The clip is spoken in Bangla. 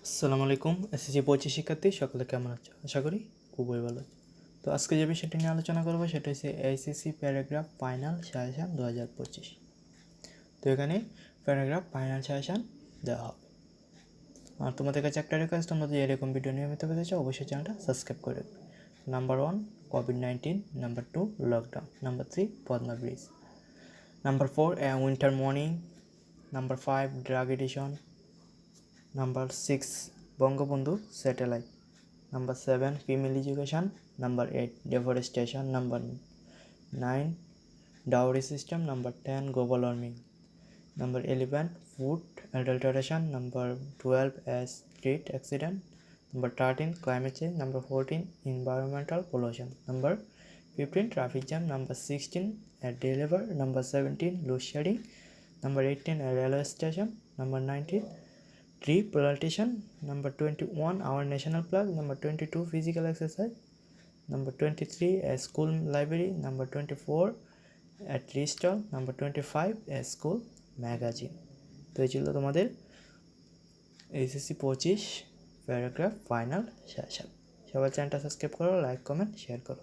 আসসালামু আলাইকুম। এসএসসি 25 শিক্ষার্থী সকলে কেমন আছো? আশা করি খুবই ভালো। তো আজকে যে বিষয়টি নিয়ে আলোচনা করবো সেটা হচ্ছে এইচএসসি প্যারাগ্রাফ ফাইনাল সাজেশন 2025। তো এখানে প্যারাগ্রাফ ফাইনাল সাজেশন দেওয়া হবে। আর তোমাদের কাছে একটা রিকোয়েস্ট, তোমরা যদি এরকম ভিডিও নিয়মিত পেতে চাও অবশ্যই চ্যানেলটা সাবস্ক্রাইব করে রাখবে। নাম্বার 1 কোভিড-19, number 2 lockdown, number 3 Padma bridge, number 4 winter morning, number 5 drug addiction, number 6 Bangabandhu satellite, number 7 female education, number 8 deforestation, number 9 dowry system, number 10 global warming, number 11 food adulteration, number 12 street accident, number 13 climate change, number 14 environmental pollution, number 15 traffic jam, number 16 deliver, number 17 load shedding, number 18 railway station, number 19 tree plantation, number 21 our national flag, number 22 physical exercise, number 23 a school library, number 24 a tree stall, number 25 a school magazine. তো এই ছিল তোমাদের এইচএসসি 25 প্যারাগ্রাফ ফাইনাল সেশন। সবাই চ্যানেলটা সাবস্ক্রাইব করো, লাইক কমেন্ট শেয়ার করো।